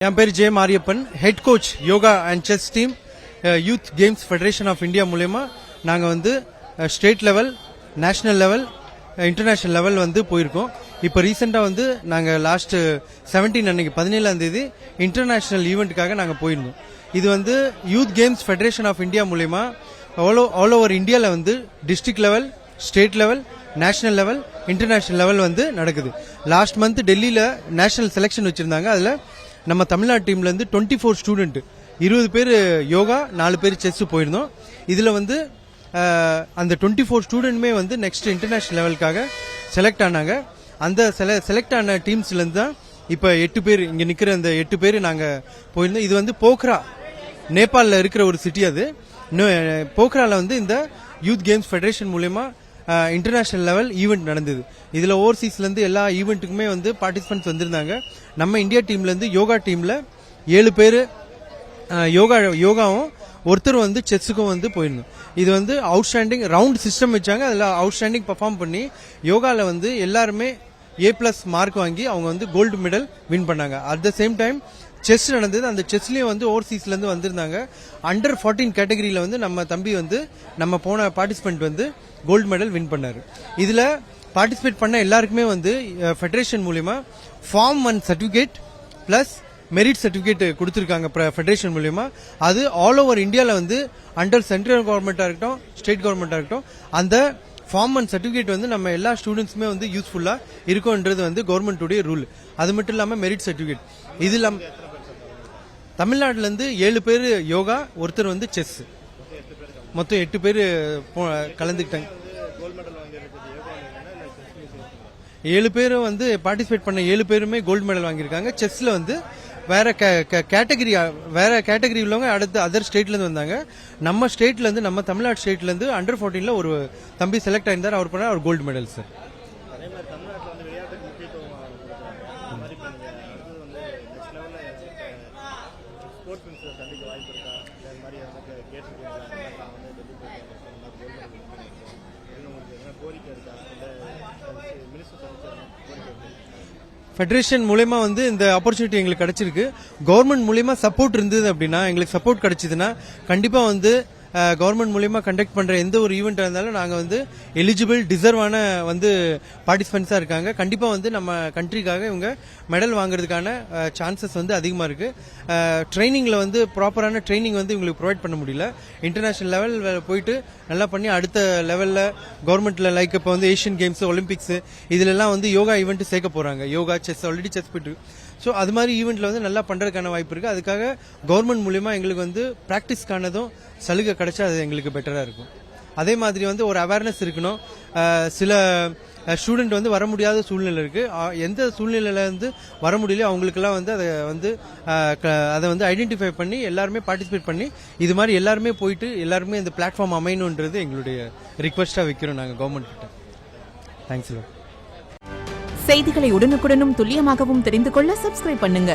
என் பேர் J Mariyappan, head coach yoga and chess team youth games federation of India மூலயமா நாங்கள் வந்து state level, national level, international level வந்து போயிருக்கோம். இப்போ ரீசெண்டாக வந்து நாங்கள் லாஸ்ட் 17 அன்னைக்கு 17ஆம் தேதி இன்டர்நேஷனல் ஈவெண்ட்டுக்காக நாங்கள் போயிருந்தோம். இது வந்து youth games federation of India மூலயமா ஆல் ஓவர் இந்தியாவில் வந்து district level, state level, national level, international level வந்து நடக்குது. லாஸ்ட் மந்த் டெல்லியில் நேஷனல் செலெக்ஷன் வச்சுருந்தாங்க. அதில் நம்ம தமிழ்நாடு டீம்லேருந்து 24 ஸ்டூடெண்ட், 20 பேர் யோகா, 4 பேர் செஸ் போயிருந்தோம். இதில் வந்து அந்த 24 ஸ்டூடெண்ட்மே வந்து நெக்ஸ்ட் இன்டர்நேஷனல் லெவலுக்காக செலக்ட் ஆனாங்க. அந்த செலக்ட் ஆன டீம்ஸ்லேருந்து தான் இப்போ 8 பேர் இங்கே நிற்கிற அந்த 8 பேர் நாங்கள் போயிருந்தோம். இது வந்து போக்ரா, நேபாளில் இருக்கிற ஒரு சிட்டி. அது போக்ராவில் வந்து இந்த யூத் கேம்ஸ் ஃபெடரேஷன் மூலயமா இன்டர்நேஷனல் லெவல் ஈவெண்ட் நடந்தது. இதில் ஓவர்சீஸ்லேருந்து எல்லா ஈவெண்ட்டுக்குமே வந்து பார்ட்டிசிபென்ட்ஸ் வந்திருந்தாங்க. நம்ம இந்தியா டீம்லேருந்து யோகா டீமில் 7 பேர் யோகாவும் ஒருத்தர் வந்து செஸ்ஸுக்கும் வந்து போயிருந்தோம். இது வந்து அவுட்ஸ்டாண்டிங் ரவுண்ட் சிஸ்டம் வச்சாங்க. அதில் அவுட்ஸ்டாண்டிங் பர்ஃபார்ம் பண்ணி யோகாவில் வந்து எல்லாருமே A+ மார்க் வாங்கி அவங்க வந்து கோல்டு மெடல் வின் பண்ணாங்க. At the same time chess நடந்தது. அந்த செஸ்லயும் வந்து ஓவர்சீஸ்லேருந்து வந்திருந்தாங்க. Under 14 கேட்டகரியில் வந்து நம்ம தம்பி வந்து நம்ம போன பார்ட்டிசிபென்ட் வந்து கோல்டு மெடல் வின் பண்ணாரு. இதுல பார்ட்டிசிபேட் பண்ண எல்லாருக்குமே வந்து ஃபெடரேஷன் மூலமா form 1 certificate plus merit certificate கொடுத்திருக்காங்க ஃபெடரேஷன் மூலமா. அது ஆல் ஓவர் இந்தியாவில் வந்து அண்டர் சென்ட்ரல் கவர்மெண்டா இருக்கட்டும், ஸ்டேட் கவர்மெண்டா இருக்கட்டும், அந்த ஃபார்ம் 1 சர்டிபிகேட் வந்து நம்ம எல்லா ஸ்டூடெண்ட்ஸுமே வந்து யூஸ்ஃபுல்லா இருக்கும்ன்றது வந்து கவர்மெண்ட்டுடைய ரூல். அது மட்டும் இல்லாமல் மெரிட் சர்டிபிகேட். இது இல்லாம தமிழ்நாட்டில இருந்து 7 பேர் யோகா, ஒருத்தர் வந்து செஸ், மொத்தம் 8 பேர் கலந்துக்கிட்டாங்க. 7 பேரும் வந்து பார்ட்டிசிபேட் பண்ண 7 பேருமே கோல்டு மெடல் வாங்கியிருக்காங்க. செஸ்ல வந்து வேற கேட்டகரி உள்ளவங்க அடுத்து அதர் ஸ்டேட்ல இருந்து வந்தாங்க. நம்ம ஸ்டேட்ல இருந்து, நம்ம தமிழ்நாடு ஸ்டேட்ல இருந்து Under 14ல ஒரு தம்பி செலக்ட் ஆயிருந்தார். அவர் பண்ண அவர் கோல்டு மெடல் சார். ஃபெடரேஷன் மூலமா வந்து இந்த ஆப்பர்ச்சுனிட்டி எங்களுக்கு கிடைச்சிருக்கு. கவர்மெண்ட் மூலமா சப்போர்ட் இருந்தது அப்படின்னா, எங்களுக்கு சப்போர்ட் கிடைச்சதுன்னா கண்டிப்பா வந்து கவர்மெண்ட் மூலமா கண்டக்ட் பண்ற எந்த ஒரு ஈவெண்டா இருந்தாலும் நாங்க வந்து எலிஜிபிள், டிசர்வான வந்து பார்ட்டிசிபென்ட்ஸா இருக்காங்க. கண்டிப்பா வந்து நம்ம கண்ட்ரிக்காக இவங்க மெடல் வாங்குறதுக்கான சான்சஸ் வந்து அதிகமா இருக்கு. ட்ரைனிங்ல வந்து ப்ராப்பரான ட்ரைனிங் வந்து இவங்களுக்கு ப்ரொவைட் பண்ண முடியல. இன்டர்நேஷனல் லெவல் போயிட்டு நல்லா பண்ணி அடுத்த லெவல்ல கவர்மெண்ட்ல லைக் இப்போ வந்து ஏஷியன் கேம்ஸ், ஒலிம்பிக்ஸ் இதுல எல்லாம் வந்து யோகா ஈவெண்ட் சேர்க்க போறாங்க. யோகா, செஸ், ஆல்ரெடி செஸ் போயிட்டு. ஸோ அது மாதிரி ஈவெண்ட்ல வந்து நல்லா பண்றதுக்கான வாய்ப்பு இருக்கு. அதுக்காக கவர்மெண்ட் மூலமா எங்களுக்கு வந்து பிராக்டிஸ்க்கானதும் சலுகை கிடைச்சா அது எங்களுக்கு பெட்டரா இருக்கும். அதே மாதிரி வந்து ஒரு அவேர்னஸ் இருக்கணும். சில ஸ்டூடெண்ட் வந்து வர முடியாத சூழ்நிலை இருக்கு. எந்த சூழ்நிலையில இருந்து வர முடியல அவங்களுக்கெல்லாம் வந்து அதை வந்து ஐடென்டிஃபை பண்ணி எல்லாருமே பார்ட்டிசிபேட் பண்ணி இது மாதிரி எல்லாருமே போயிட்டு எல்லாருமே இந்த பிளாட்ஃபார்ம் அமையணுன்றது எங்களுடைய ரிக்வெஸ்டா வைக்கிறோம் நாங்கள் கவர்மெண்ட் கிட்ட. தேங்க்ஸ். செய்திகளை உடனுக்குடனும் துல்லியமாகவும் தெரிந்து கொள்ள சப்ஸ்கிரைப் பண்ணுங்க.